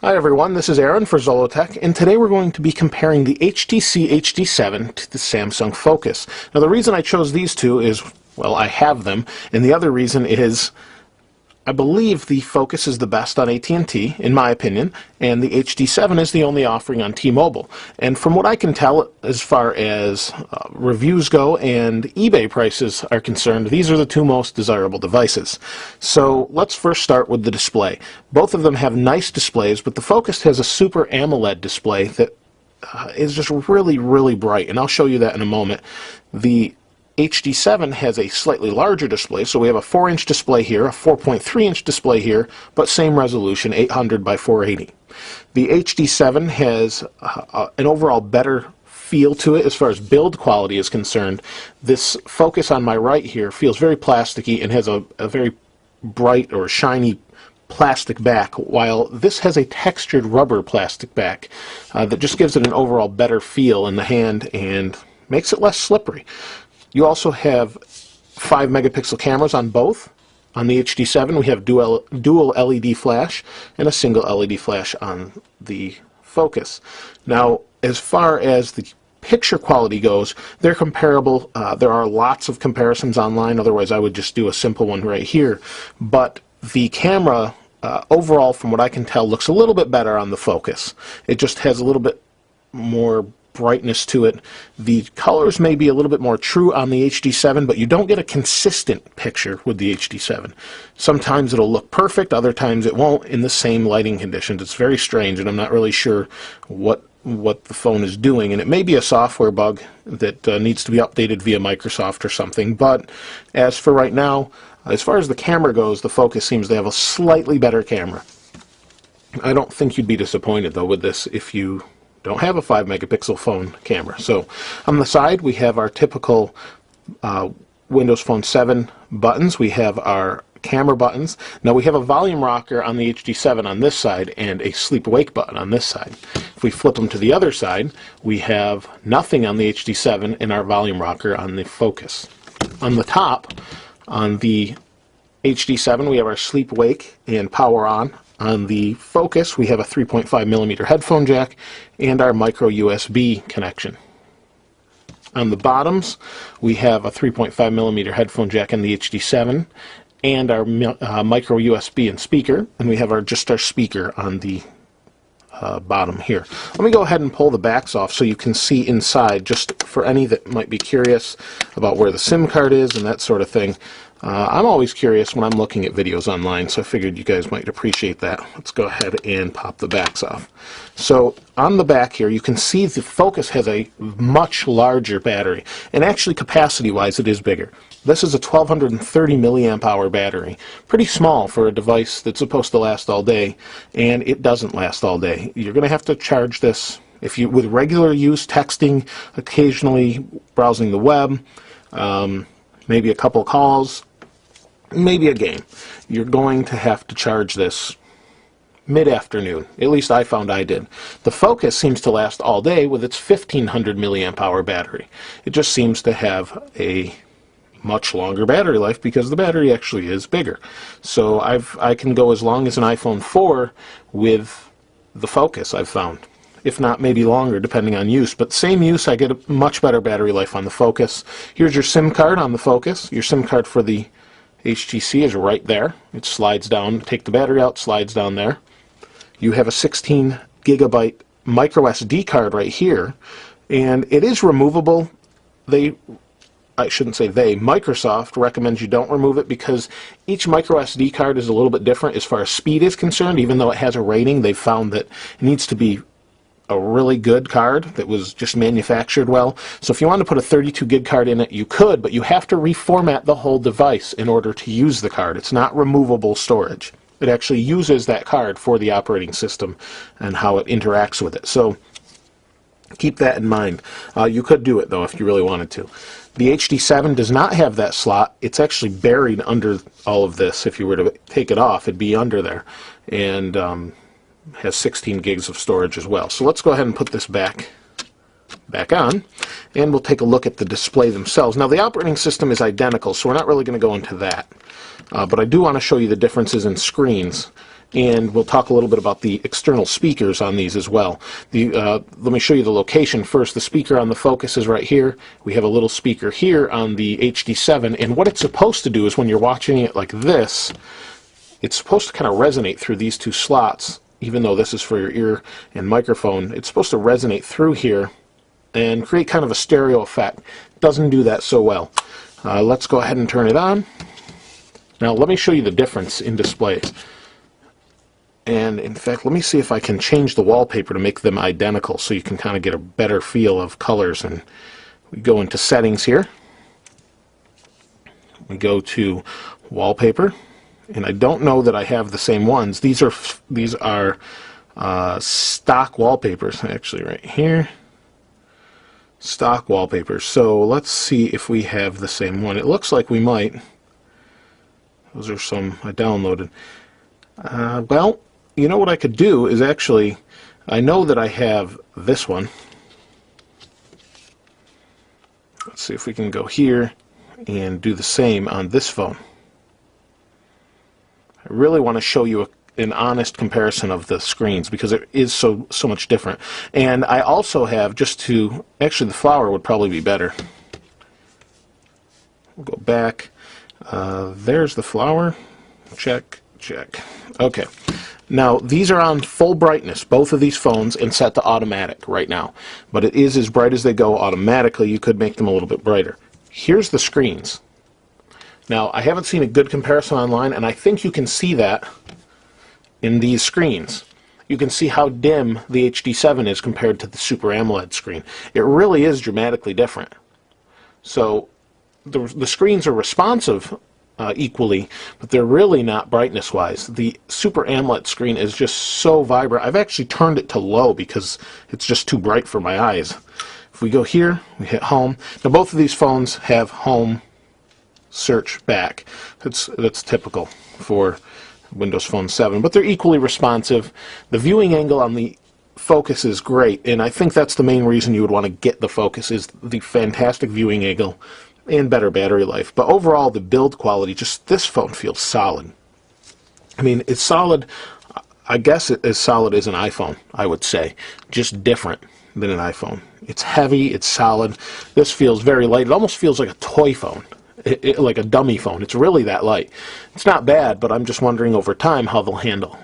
Hi everyone, this is Aaron for Zollotech, and today we're going to be comparing the HTC HD7 to the Samsung Focus. Now the reason I chose these two is, well, I have them, and the other reason is I believe the Focus is the best on AT&T, in my opinion, and the HD7 is the only offering on T-Mobile. And from what I can tell, as far as reviews go and eBay prices are concerned, these are the two most desirable devices. So let's first start with the display. Both of them have nice displays, but the Focus has a Super AMOLED display that is just really, really bright, and I'll show you that in a moment. The HD7 has a slightly larger display, so we have a 4-inch display here, a 4.3-inch display here, but same resolution, 800 by 480. The HD7 has an overall better feel to it as far as build quality is concerned. This Focus on my right here feels very plasticky and has a very bright or shiny plastic back, while this has a textured rubber plastic back that just gives it an overall better feel in the hand and makes it less slippery. You also have 5 megapixel cameras on both. On the HD7 we have dual LED flash and a single LED flash on the Focus. Now as far as the picture quality goes, they're comparable. There are lots of comparisons online, otherwise I would just do a simple one right here. But the camera overall, from what I can tell, looks a little bit better on the Focus. It just has a little bit more brightness to it. The colors may be a little bit more true on the HD7, but you don't get a consistent picture with the HD7. Sometimes it'll look perfect, other times it won't in the same lighting conditions. It's very strange, and I'm not really sure what the phone is doing, and it may be a software bug that needs to be updated via Microsoft or something. But as for right now, as far as the camera goes, the Focus seems to have a slightly better camera. I don't think you'd be disappointed though with this if you don't have a 5 megapixel phone camera. So on the side we have our typical Windows Phone 7 buttons. We have our camera buttons. Now we have a volume rocker on the HD7 on this side and a sleep wake button on this side. If we flip them to the other side, we have nothing on the HD7 and our volume rocker on the Focus. On the top, on the HD7 we have our sleep wake and power on. On the Focus we have a 3.5mm headphone jack and our micro USB connection. On the bottoms we have a 3.5mm headphone jack in the HD7 and our micro USB and speaker, and we have just our speaker on the bottom here. Let me go ahead and pull the backs off so you can see inside, just for any that might be curious about where the SIM card is and that sort of thing. I'm always curious when I'm looking at videos online, so I figured you guys might appreciate that. Let's go ahead and pop the backs off. So on the back here you can see the Focus has a much larger battery, and actually capacity-wise it is bigger. This is a 1230 milliamp hour battery. Pretty small for a device that's supposed to last all day, and it doesn't last all day. You're going to have to charge this if you with regular use, texting, occasionally browsing the web, maybe a couple calls, maybe a game. You're going to have to charge this mid-afternoon. At least I found I did. The Focus seems to last all day with its 1500 milliamp hour battery. It just seems to have a much longer battery life because the battery actually is bigger. So I can go as long as an iPhone 4 with the Focus, I've found. If not, maybe longer depending on use. But same use, I get a much better battery life on the Focus. Here's your SIM card on the Focus. Your SIM card for the HTC is right there. It slides down. Take the battery out, slides down there. You have a 16 gigabyte micro SD card right here, and it is removable. Microsoft recommends you don't remove it because each micro SD card is a little bit different as far as speed is concerned. Even though it has a rating, they've found that it needs to be a really good card that was just manufactured well. So if you want to put a 32 gig card in it, you could, but you have to reformat the whole device in order to use the card. It's not removable storage. It actually uses that card for the operating system and how it interacts with it. So keep that in mind. You could do it though if you really wanted to. The HD7 does not have that slot. It's actually buried under all of this. If you were to take it off, it'd be under there. And has 16 gigs of storage as well. So let's go ahead and put this back back on, and we'll take a look at the display themselves. Now the operating system is identical, so we're not really going to go into that. But I do want to show you the differences in screens, and we'll talk a little bit about the external speakers on these as well. Let me show you the location first. The speaker on the Focus is right here. We have a little speaker here on the HD7, and what it's supposed to do is when you're watching it like this, it's supposed to kind of resonate through these two slots. Even though this is for your ear and microphone, it's supposed to resonate through here and create kind of a stereo effect. Doesn't do that so well. Let's go ahead and turn it on. Now let me show you the difference in displays. And in fact, let me see if I can change the wallpaper to make them identical so you can kind of get a better feel of colors. And we go into settings here. We go to wallpaper, and I don't know that I have the same ones. These are stock wallpapers, actually, right here. Stock wallpapers. So let's see if we have the same one. It looks like we might. Those are some I downloaded. Well, you know what I could do is actually, I know that I have this one. Let's see if we can go here and do the same on this phone. I really want to show you an honest comparison of the screens because it is so much different. And I also have, actually the flower would probably be better. We'll go back. There's the flower. Check, check. Okay. Now, these are on full brightness, both of these phones, and set to automatic right now. But it is as bright as they go automatically. You could make them a little bit brighter. Here's the screens. Now, I haven't seen a good comparison online, and I think you can see that in these screens. You can see how dim the HD7 is compared to the Super AMOLED screen. It really is dramatically different. So, the screens are responsive equally, but they're really not brightness-wise. The Super AMOLED screen is just so vibrant. I've actually turned it to low because it's just too bright for my eyes. If we go here, we hit home. Now both of these phones have home search back. That's typical for Windows Phone 7, but they're equally responsive. The viewing angle on the Focus is great, and I think that's the main reason you would want to get the Focus, is the fantastic viewing angle and better battery life. But overall, the build quality, just this phone feels solid. I mean, it's solid. I guess it's as solid as an iPhone, I would say. Just different than an iPhone. It's heavy, it's solid. This feels very light. It almost feels like a toy phone, like a dummy phone. It's really that light. It's not bad, but I'm just wondering over time how they'll handle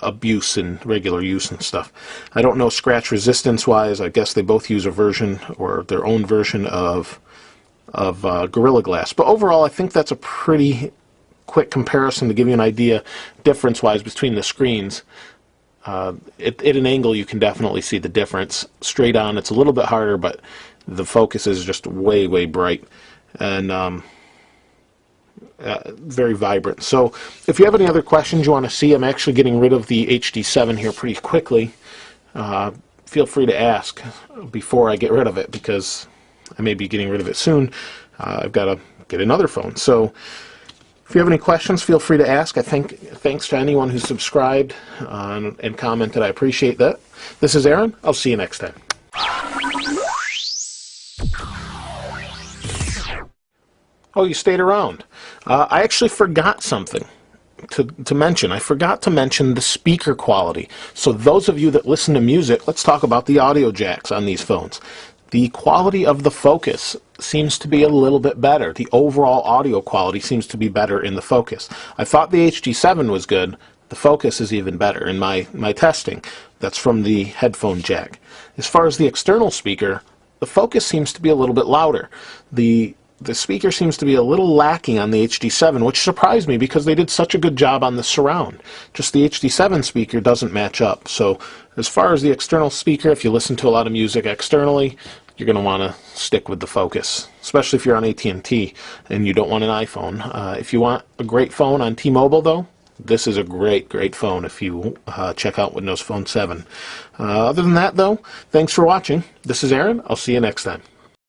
abuse and regular use and stuff. I don't know scratch resistance wise. I guess they both use a version or their own version of Gorilla Glass. But overall, I think that's a pretty quick comparison to give you an idea difference-wise between the screens. At an angle, you can definitely see the difference. Straight on, it's a little bit harder, but the Focus is just way, way bright and very vibrant. So if you have any other questions you want to see, I'm actually getting rid of the HD7 here pretty quickly. Feel free to ask before I get rid of it, because I may be getting rid of it soon. I've got to get another phone. So if you have any questions, feel free to ask. Thanks to anyone who subscribed and commented. I appreciate that. This is Aaron. I'll see you next time. Oh, you stayed around. I actually forgot something to mention. I forgot to mention the speaker quality. So those of you that listen to music, let's talk about the audio jacks on these phones. The quality of the Focus seems to be a little bit better. The overall audio quality seems to be better in the Focus. I thought the HD7 was good. The Focus is even better in my testing. That's from the headphone jack. As far as the external speaker, the Focus seems to be a little bit louder. The speaker seems to be a little lacking on the HD7, which surprised me because they did such a good job on the surround. Just the HD7 speaker doesn't match up. So as far as the external speaker, if you listen to a lot of music externally, you're going to want to stick with the Focus, especially if you're on AT&T and you don't want an iPhone. If you want a great phone on T-Mobile, though, this is a great, great phone if you check out Windows Phone 7. Other than that, though, thanks for watching. This is Aaron. I'll see you next time.